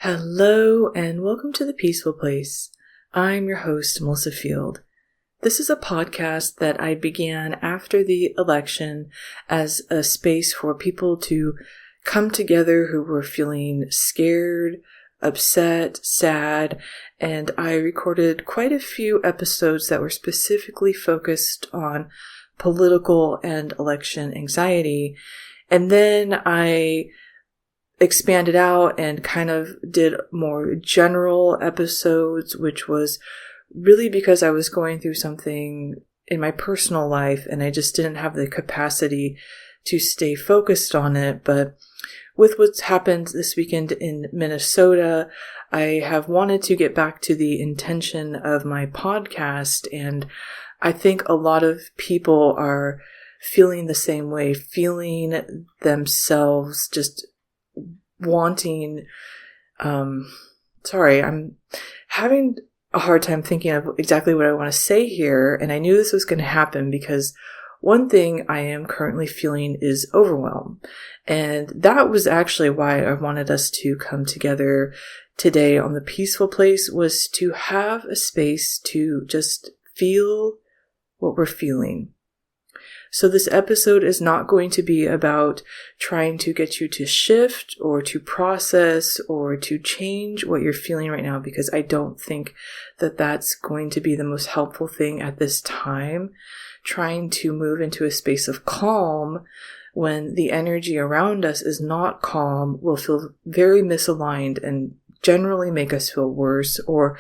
Hello and welcome to The Peaceful Place. I'm your host, Melissa Field. This is a podcast that I began after the election as a space for people to come together who were feeling scared, upset, sad, and I recorded quite a few episodes that were specifically focused on political and election anxiety. And then I expanded out and kind of did more general episodes, which was really because I was going through something in my personal life and I just didn't have the capacity to stay focused on it. But with what's happened this weekend in Minnesota, I have wanted to get back to the intention of my podcast, and I think a lot of people are feeling the same way, feeling themselves just wanting, I'm having a hard time thinking of exactly what I want to say here, and I knew this was going to happen because one thing I am currently feeling is overwhelm, and that was actually why I wanted us to come together today on The Peaceful Place, was to have a space to just feel what we're feeling. So this episode is not going to be about trying to get you to shift or to process or to change what you're feeling right now, because I don't think that that's going to be the most helpful thing at this time. Trying to move into a space of calm when the energy around us is not calm will feel very misaligned and generally make us feel worse. Or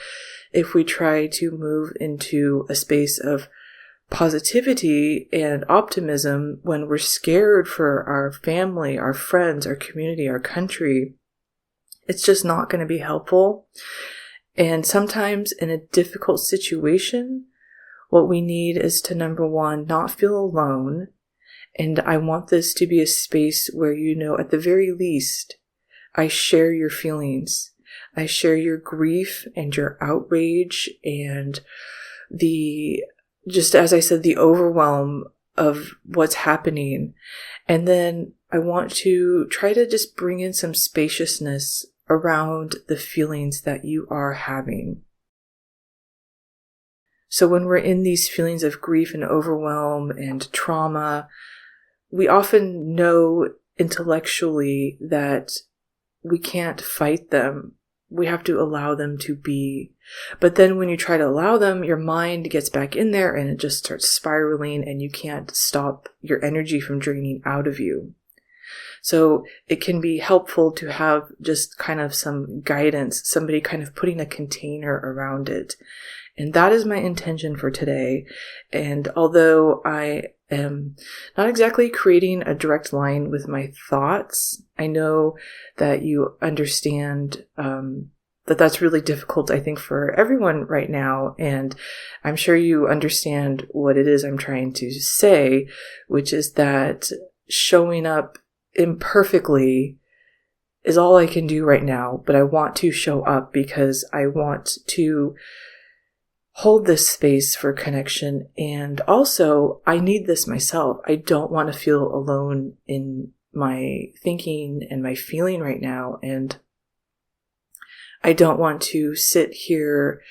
if we try to move into a space of positivity and optimism when we're scared for our family, our friends, our community, our country, it's just not going to be helpful. And sometimes in a difficult situation, what we need is to, number one, not feel alone. And I want this to be a space where, at the very least, I share your feelings. I share your grief and your outrage and just as I said, the overwhelm of what's happening. And then I want to try to just bring in some spaciousness around the feelings that you are having. So when we're in these feelings of grief and overwhelm and trauma, we often know intellectually that we can't fight them. We have to allow them to be. But then when you try to allow them, your mind gets back in there and it just starts spiraling and you can't stop your energy from draining out of you. So it can be helpful to have just kind of some guidance, somebody kind of putting a container around it. And that is my intention for today. And although I am not exactly creating a direct line with my thoughts, I know that you understand that that's really difficult, I think, for everyone right now. And I'm sure you understand what it is I'm trying to say, which is that showing up imperfectly is all I can do right now. But I want to show up because I want to hold this space for connection. And also, I need this myself. I don't want to feel alone in my thinking and my feeling right now. And I don't want to sit here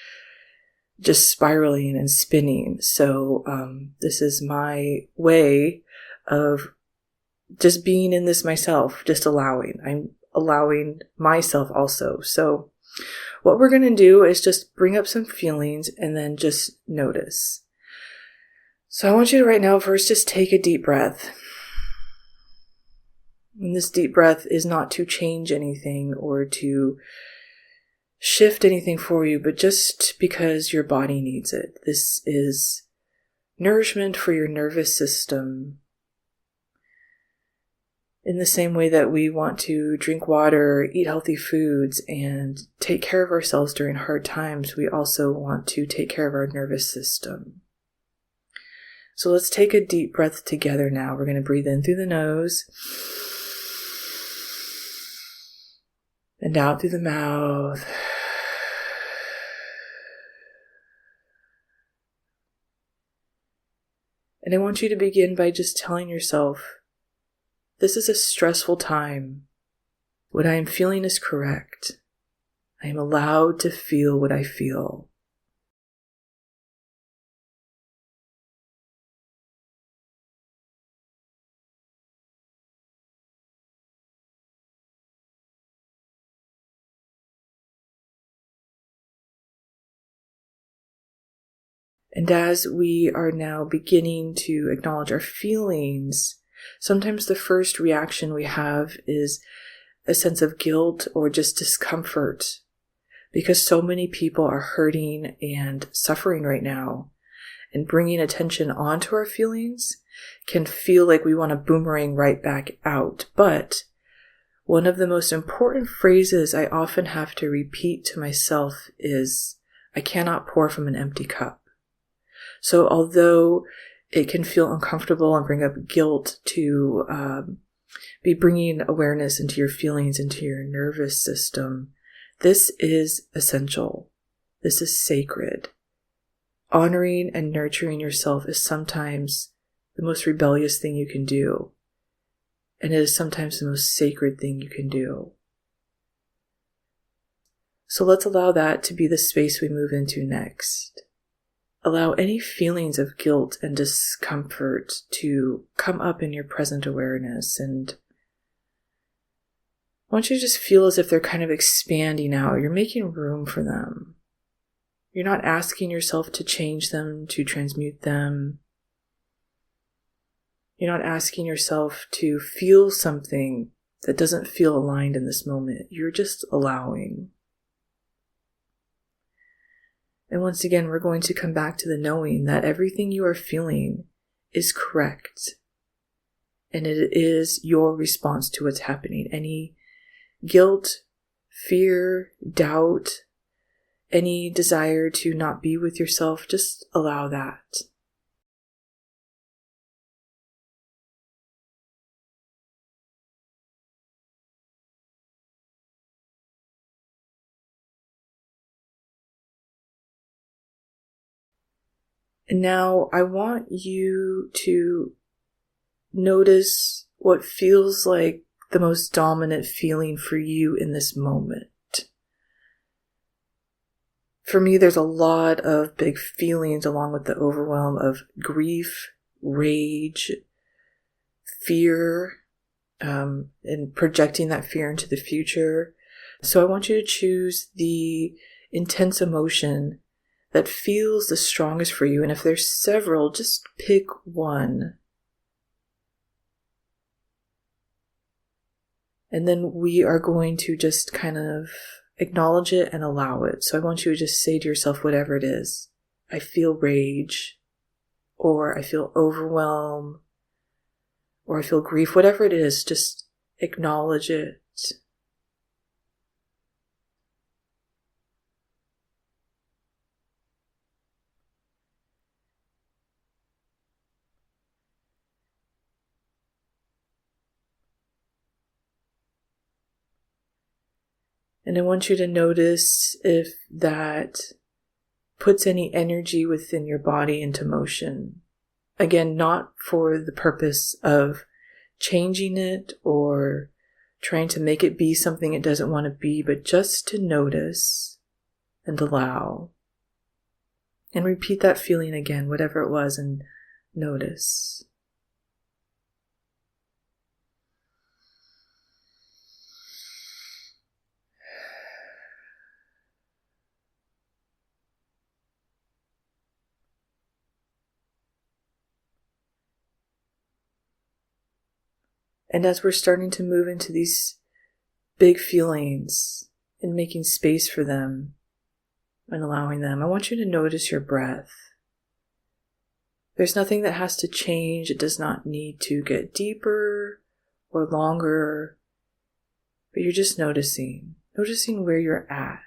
just spiraling and spinning. So this is my way of just being in this myself, just allowing. I'm allowing myself also. So what we're going to do is just bring up some feelings and then just notice. So I want you to right now first just take a deep breath. And this deep breath is not to change anything or to shift anything for you, but just because your body needs it. This is nourishment for your nervous system. In the same way that we want to drink water, eat healthy foods, and take care of ourselves during hard times, we also want to take care of our nervous system. So let's take a deep breath together now. We're going to breathe in through the nose and out through the mouth. And I want you to begin by just telling yourself, this is a stressful time. What I am feeling is correct. I am allowed to feel what I feel. And as we are now beginning to acknowledge our feelings, sometimes the first reaction we have is a sense of guilt or just discomfort, because so many people are hurting and suffering right now. And bringing attention onto our feelings can feel like we want to boomerang right back out. But one of the most important phrases I often have to repeat to myself is, I cannot pour from an empty cup. So although it can feel uncomfortable and bring up guilt to be bringing awareness into your feelings, into your nervous system, this is essential. This is sacred. Honoring and nurturing yourself is sometimes the most rebellious thing you can do. And it is sometimes the most sacred thing you can do. So let's allow that to be the space we move into next. Allow any feelings of guilt and discomfort to come up in your present awareness. And I want you to just feel as if they're kind of expanding out. You're making room for them. You're not asking yourself to change them, to transmute them. You're not asking yourself to feel something that doesn't feel aligned in this moment. You're just allowing. And once again, we're going to come back to the knowing that everything you are feeling is correct. And it is your response to what's happening. Any guilt, fear, doubt, any desire to not be with yourself, just allow that. And now I want you to notice what feels like the most dominant feeling for you in this moment. For me, there's a lot of big feelings along with the overwhelm of grief, rage, fear, and projecting that fear into the future. So I want you to choose the intense emotion that feels the strongest for you. And if there's several, just pick one. And then we are going to just kind of acknowledge it and allow it. So I want you to just say to yourself, whatever it is, I feel rage, or I feel overwhelm, or I feel grief, whatever it is, just acknowledge it. And I want you to notice if that puts any energy within your body into motion. Again, not for the purpose of changing it or trying to make it be something it doesn't want to be, but just to notice and allow. And repeat that feeling again, whatever it was, and notice. And as we're starting to move into these big feelings and making space for them and allowing them, I want you to notice your breath. There's nothing that has to change. It does not need to get deeper or longer, but you're just noticing where you're at.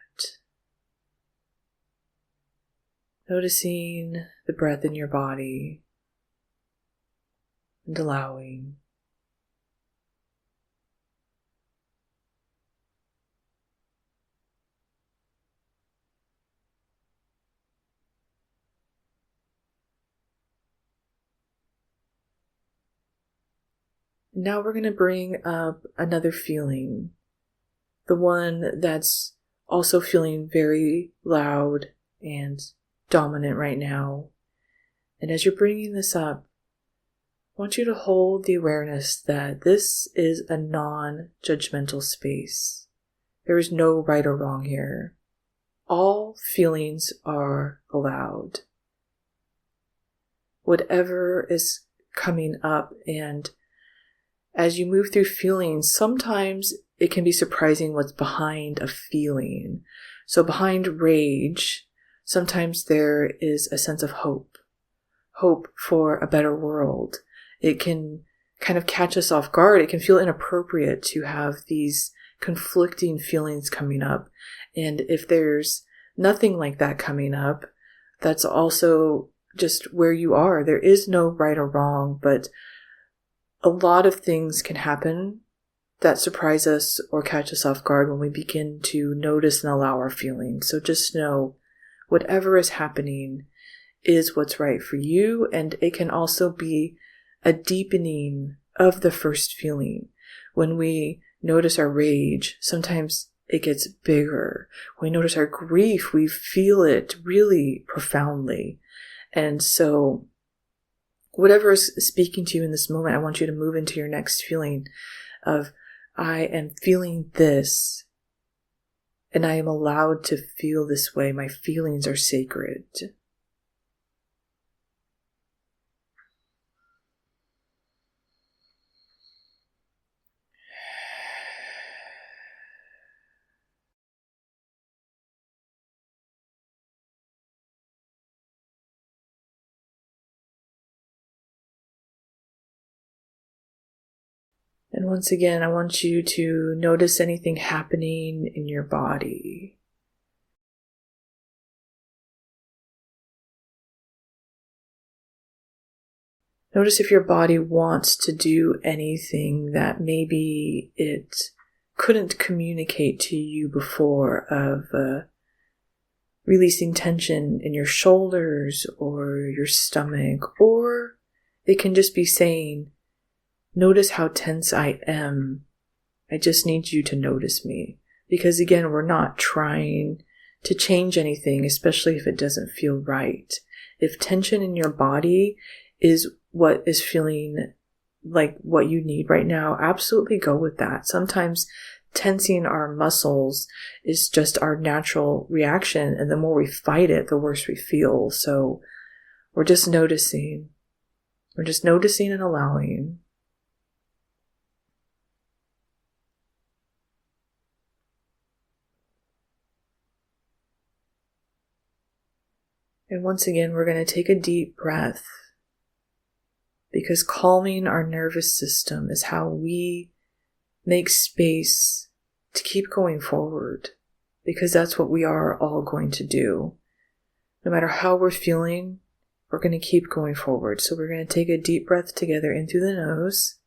Noticing the breath in your body and allowing. Now we're going to bring up another feeling, the one that's also feeling very loud and dominant right now. And as you're bringing this up, I want you to hold the awareness that this is a non-judgmental space. There is no right or wrong here. All feelings are allowed. Whatever is coming up, and as you move through feelings, sometimes it can be surprising what's behind a feeling. So behind rage, sometimes there is a sense of hope for a better world. It can kind of catch us off guard. It can feel inappropriate to have these conflicting feelings coming up. And if there's nothing like that coming up, that's also just where you are. There is no right or wrong, but a lot of things can happen that surprise us or catch us off guard when we begin to notice and allow our feelings. So just know whatever is happening is what's right for you, and it can also be a deepening of the first feeling. When we notice our rage, sometimes it gets bigger. When we notice our grief, we feel it really profoundly. And so whatever is speaking to you in this moment, I want you to move into your next feeling of, I am feeling this, and I am allowed to feel this way. My feelings are sacred. And once again, I want you to notice anything happening in your body. Notice if your body wants to do anything that maybe it couldn't communicate to you before, of releasing tension in your shoulders or your stomach, or it can just be saying, notice how tense I am. I just need you to notice me. Because again, we're not trying to change anything, especially if it doesn't feel right. If tension in your body is what is feeling like what you need right now, absolutely go with that. Sometimes tensing our muscles is just our natural reaction, and the more we fight it, the worse we feel. So we're just noticing. We're just noticing and allowing. And once again, we're going to take a deep breath, because calming our nervous system is how we make space to keep going forward, because that's what we are all going to do. No matter how we're feeling, we're going to keep going forward. So we're going to take a deep breath together in through the nose,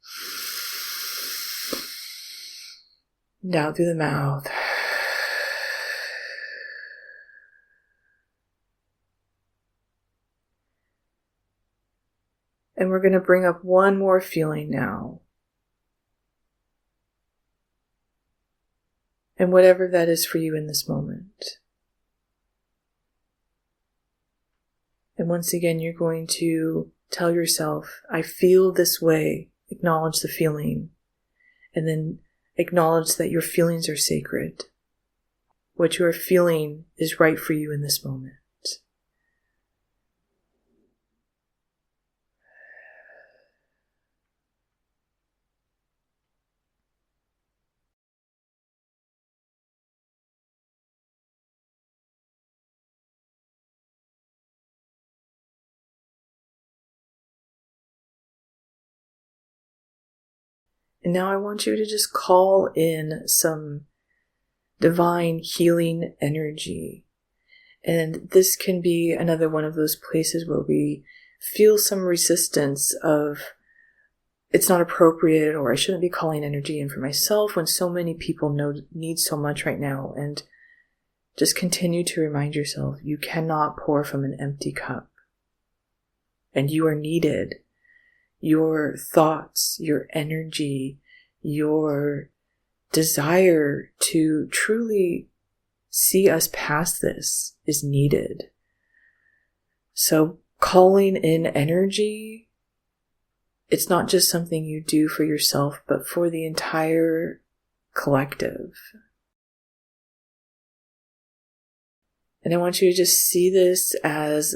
down through the mouth. And we're going to bring up one more feeling now. And whatever that is for you in this moment. And once again, you're going to tell yourself, I feel this way. Acknowledge the feeling. And then acknowledge that your feelings are sacred. What you are feeling is right for you in this moment. And now I want you to just call in some divine healing energy. And this can be another one of those places where we feel some resistance of, it's not appropriate, or I shouldn't be calling energy in for myself when so many people need so much right now. And just continue to remind yourself, you cannot pour from an empty cup. And you are needed. Your thoughts, your energy, your desire to truly see us past this is needed. So calling in energy, it's not just something you do for yourself, but for the entire collective. And I want you to just see this as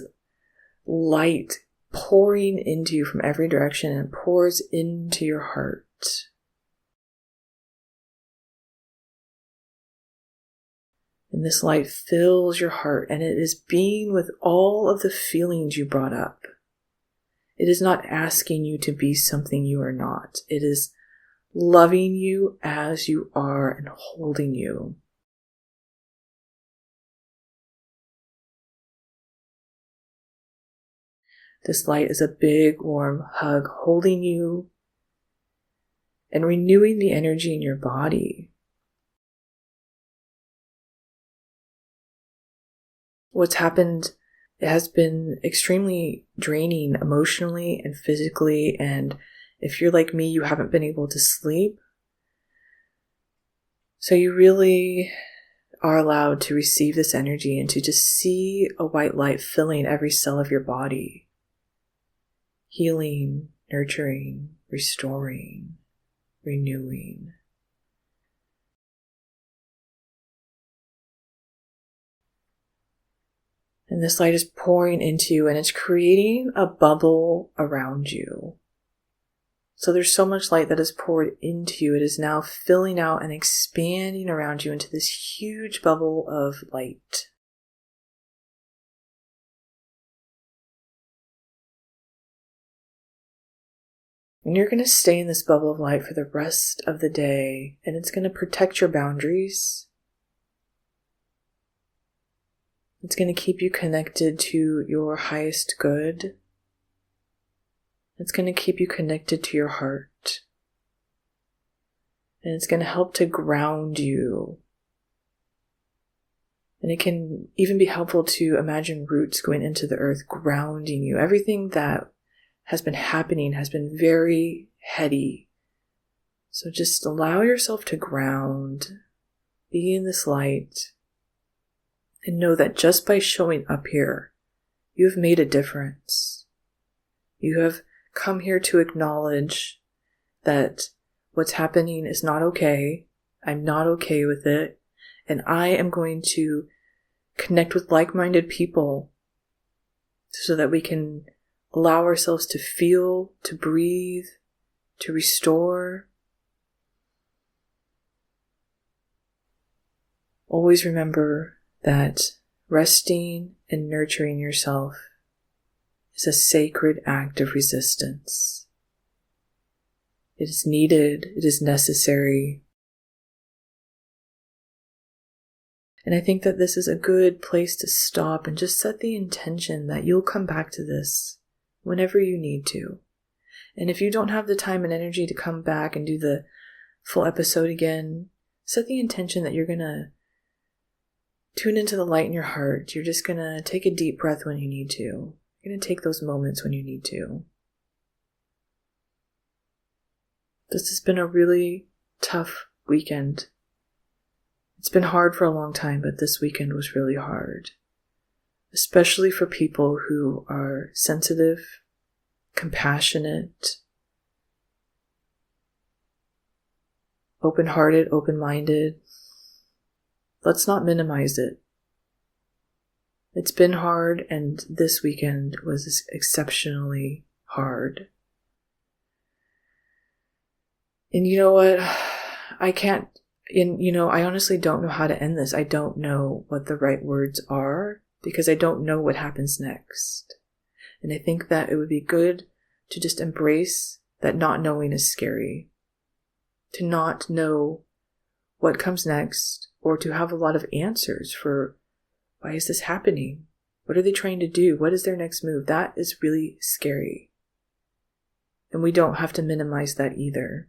light pouring into you from every direction, and it pours into your heart. And this light fills your heart, and it is being with all of the feelings you brought up. It is not asking you to be something you are not. It is loving you as you are and holding you. This light is a big, warm hug holding you and renewing the energy in your body. What's happened, it has been extremely draining emotionally and physically, and if you're like me, you haven't been able to sleep. So you really are allowed to receive this energy and to just see a white light filling every cell of your body. Healing, nurturing, restoring, renewing. And this light is pouring into you, and it's creating a bubble around you. So there's so much light that is poured into you. It is now filling out and expanding around you into this huge bubble of light. And you're going to stay in this bubble of light for the rest of the day, and it's going to protect your boundaries. It's going to keep you connected to your highest good. It's going to keep you connected to your heart. And it's going to help to ground you. And it can even be helpful to imagine roots going into the earth, grounding you. Everything that has been happening has been very heady. So just allow yourself to ground, be in this light, and know that just by showing up here, you have made a difference. You have come here to acknowledge that what's happening is not okay. I'm not okay with it. And I am going to connect with like-minded people so that we can allow ourselves to feel, to breathe, to restore. Always remember that resting and nurturing yourself is a sacred act of resistance. It is needed, it is necessary. And I think that this is a good place to stop and just set the intention that you'll come back to this whenever you need to. And if you don't have the time and energy to come back and do the full episode again, set the intention that you're going to tune into the light in your heart. You're just going to take a deep breath when you need to. You're going to take those moments when you need to. This has been a really tough weekend. It's been hard for a long time, but this weekend was really hard. Especially for people who are sensitive, compassionate, open-hearted, open-minded. Let's not minimize it. It's been hard, and this weekend was exceptionally hard. And you know what? I honestly don't know how to end this. I don't know what the right words are because I don't know what happens next. And I think that it would be good to just embrace that not knowing is scary. To not know what comes next, or to have a lot of answers for why is this happening? What are they trying to do? What is their next move? That is really scary. And we don't have to minimize that either.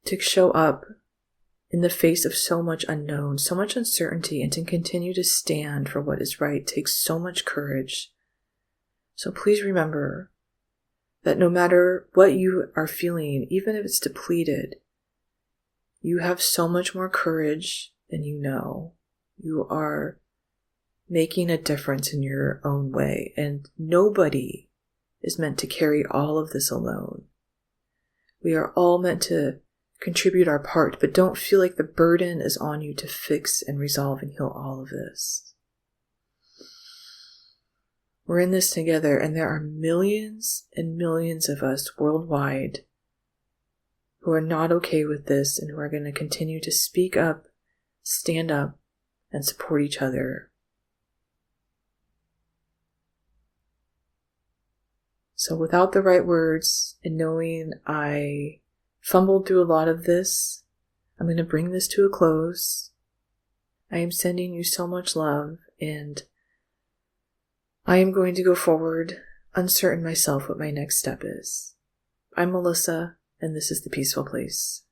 To show up in the face of so much unknown, so much uncertainty, and to continue to stand for what is right takes so much courage. So please remember that no matter what you are feeling, even if it's depleted, You have so much more courage than you know. You are making a difference in your own way, and nobody is meant to carry all of this alone. We are all meant to contribute our part, but don't feel like the burden is on you to fix and resolve and heal all of this. We're in this together, and there are millions and millions of us worldwide who are not okay with this and who are going to continue to speak up, stand up, and support each other. So without the right words and knowing I fumbled through a lot of this, I'm going to bring this to a close. I am sending you so much love, and I am going to go forward, uncertain myself what my next step is. I'm Melissa, and this is The Peaceful Place.